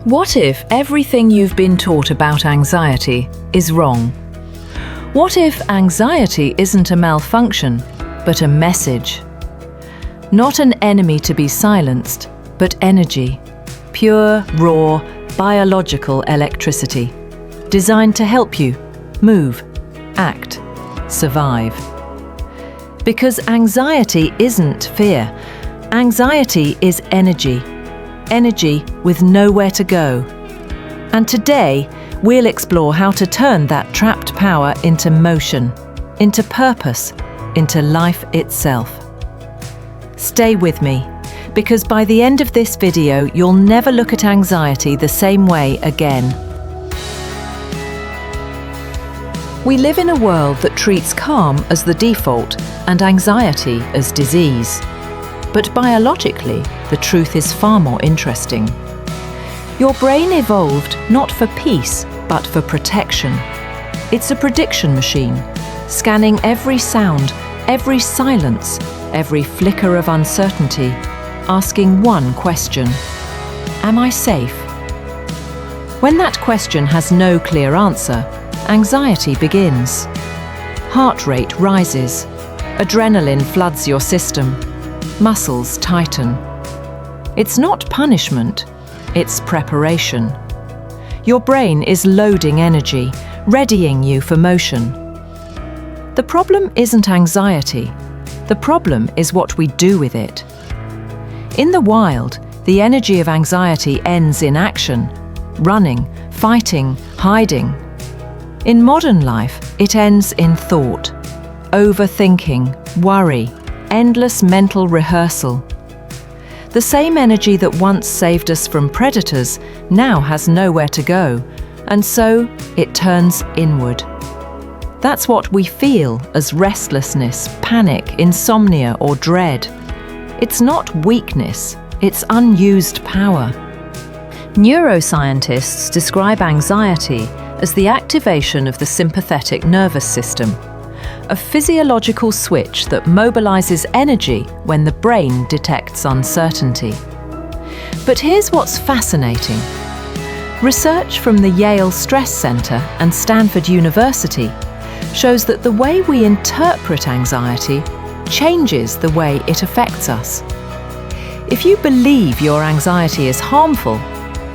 What if everything you've been taught about anxiety is wrong? What if anxiety isn't a malfunction, but a message? Not an enemy to be silenced, but energy. Pure, raw, biological electricity. Designed to help you move, act, survive. Because anxiety isn't fear. Anxiety is energy. Energy with nowhere to go. And today, we'll explore how to turn that trapped power into motion, into purpose, into life itself. Stay with me, because by the end of this video, you'll never look at anxiety the same way again. We live in a world that treats calm as the default and anxiety as disease. But biologically, the truth is far more interesting. Your brain evolved not for peace, but for protection. It's a prediction machine, scanning every sound, every silence, every flicker of uncertainty, asking one question: am I safe? When that question has no clear answer, anxiety begins. Heart rate rises, adrenaline floods your system, muscles tighten. It's not punishment, it's preparation. Your brain is loading energy, readying you for motion. The problem isn't anxiety. The problem is what we do with it. In the wild, the energy of anxiety ends in action, running, fighting, hiding. In modern life, it ends in thought, overthinking, worry, endless mental rehearsal. The same energy that once saved us from predators now has nowhere to go, and so it turns inward. That's what we feel as restlessness, panic, insomnia, or dread. It's not weakness, it's unused power. Neuroscientists describe anxiety as the activation of the sympathetic nervous system, a physiological switch that mobilizes energy when the brain detects uncertainty. But here's what's fascinating. Research from the Yale Stress Center and Stanford University shows that the way we interpret anxiety changes the way it affects us. If you believe your anxiety is harmful,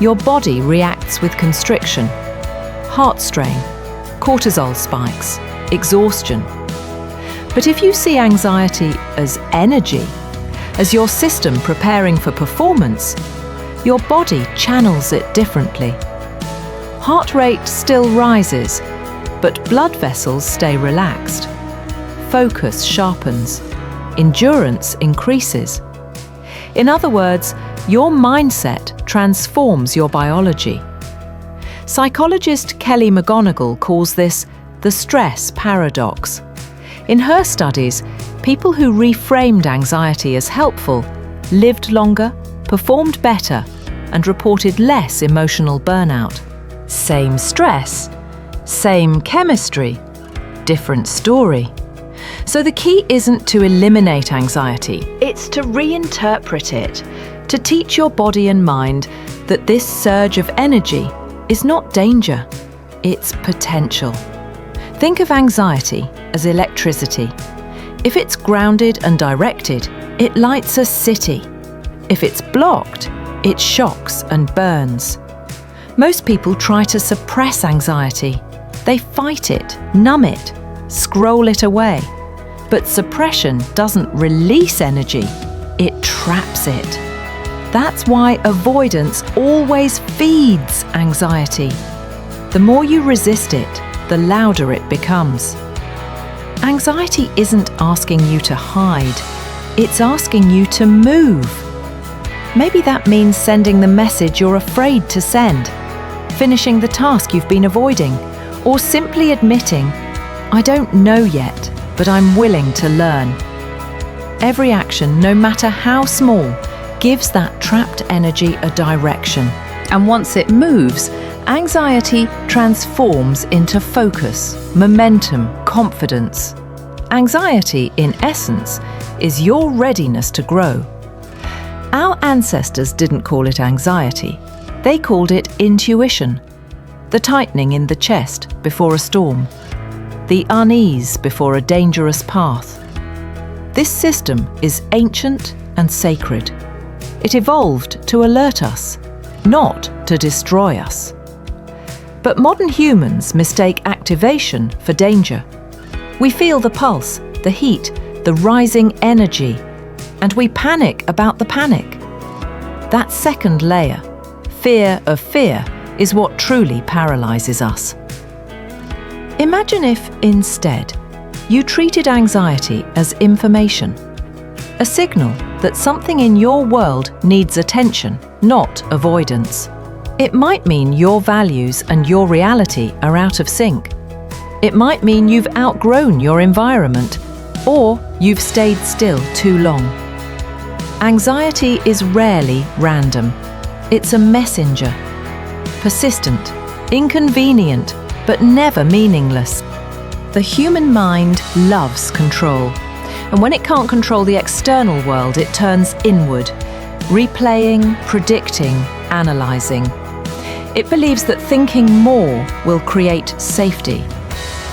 your body reacts with constriction, heart strain, cortisol spikes, exhaustion. But if you see anxiety as energy, as your system preparing for performance, your body channels it differently. Heart rate still rises, but blood vessels stay relaxed. Focus sharpens. Endurance increases. In other words, your mindset transforms your biology. Psychologist Kelly McGonigal calls this the stress paradox. In her studies, people who reframed anxiety as helpful lived longer, performed better, and reported less emotional burnout. Same stress, same chemistry, different story. So the key isn't to eliminate anxiety, it's to reinterpret it, to teach your body and mind that this surge of energy is not danger, it's potential. Think of anxiety as electricity. If it's grounded and directed, it lights a city. If it's blocked, it shocks and burns. Most people try to suppress anxiety. They fight it, numb it, scroll it away. But suppression doesn't release energy, it traps it. That's why avoidance always feeds anxiety. The more you resist it, the louder it becomes. Anxiety isn't asking you to hide, it's asking you to move. Maybe that means sending the message you're afraid to send, finishing the task you've been avoiding, or simply admitting, I don't know yet, but I'm willing to learn. Every action, no matter how small, gives that trapped energy a direction. And once it moves, anxiety transforms into focus, momentum, confidence. Anxiety, in essence, is your readiness to grow. Our ancestors didn't call it anxiety. They called it intuition, the tightening in the chest before a storm, the unease before a dangerous path. This system is ancient and sacred. It evolved to alert us, not to destroy us. But modern humans mistake activation for danger. We feel the pulse, the heat, the rising energy, and we panic about the panic. That second layer, fear of fear, is what truly paralyzes us. Imagine if, instead, you treated anxiety as information, a signal that something in your world needs attention, not avoidance. It might mean your values and your reality are out of sync. It might mean you've outgrown your environment, or you've stayed still too long. Anxiety is rarely random. It's a messenger, persistent, inconvenient, but never meaningless. The human mind loves control, and when it can't control the external world, it turns inward, replaying, predicting, analysing. It believes that thinking more will create safety.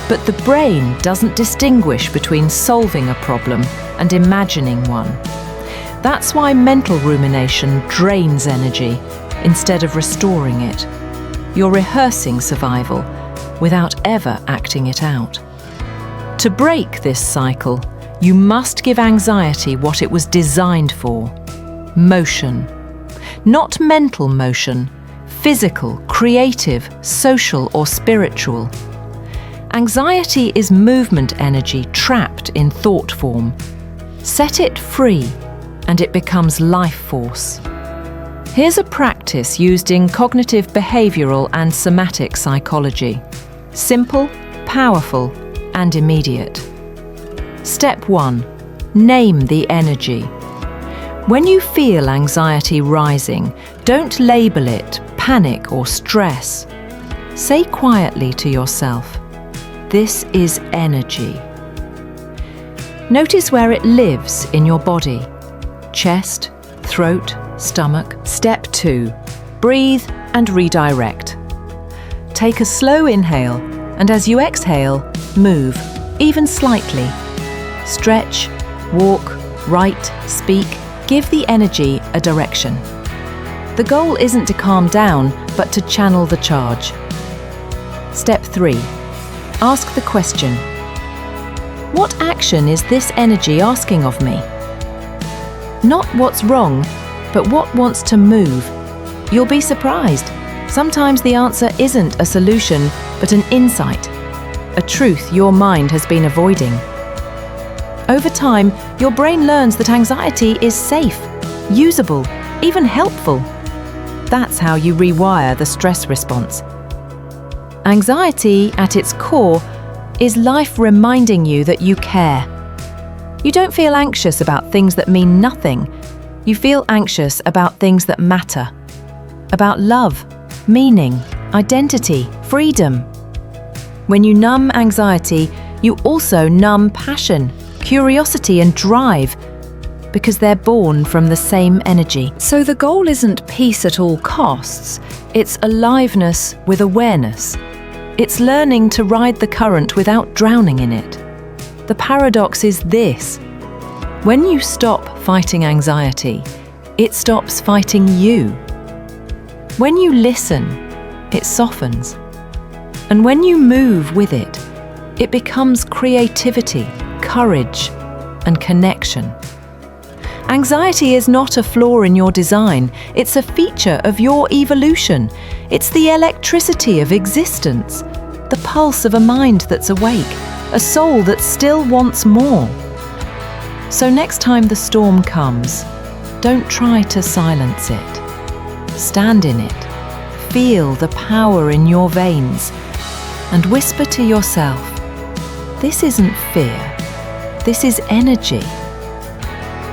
But the brain doesn't distinguish between solving a problem and imagining one. That's why mental rumination drains energy instead of restoring it. You're rehearsing survival without ever acting it out. To break this cycle, you must give anxiety what it was designed for: motion. Not mental motion, physical, creative, social, or spiritual. Anxiety is movement energy trapped in thought form. Set it free, and it becomes life force. Here's a practice used in cognitive behavioral and somatic psychology. Simple, powerful, and immediate. Step 1. Name the energy. When you feel anxiety rising, don't label it panic or stress. Say quietly to yourself, "This is energy." Notice where it lives in your body: chest, throat, stomach. Step 2. Breathe and redirect. Take a slow inhale, and as you exhale, move, even slightly. Stretch, walk, write, speak. Give the energy a direction. The goal isn't to calm down, but to channel the charge. Step 3. Ask the question: what action is this energy asking of me? Not what's wrong, but what wants to move. You'll be surprised. Sometimes the answer isn't a solution, but an insight, a truth your mind has been avoiding. Over time, your brain learns that anxiety is safe, usable, even helpful. That's how you rewire the stress response. Anxiety, at its core, is life reminding you that you care. You don't feel anxious about things that mean nothing. You feel anxious about things that matter. About love, meaning, identity, freedom. When you numb anxiety, you also numb passion, curiosity, and drive, because they're born from the same energy. So the goal isn't peace at all costs, it's aliveness with awareness. It's learning to ride the current without drowning in it. The paradox is this: when you stop fighting anxiety, it stops fighting you. When you listen, it softens. And when you move with it, it becomes creativity, courage, and connection. Anxiety is not a flaw in your design, it's a feature of your evolution. It's the electricity of existence, the pulse of a mind that's awake, a soul that still wants more. So next time the storm comes, don't try to silence it. Stand in it, feel the power in your veins, and whisper to yourself, this isn't fear, this is energy.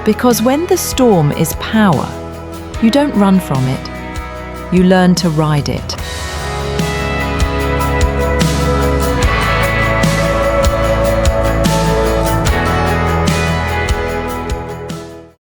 Because when the storm is power, you don't run from it, you learn to ride it.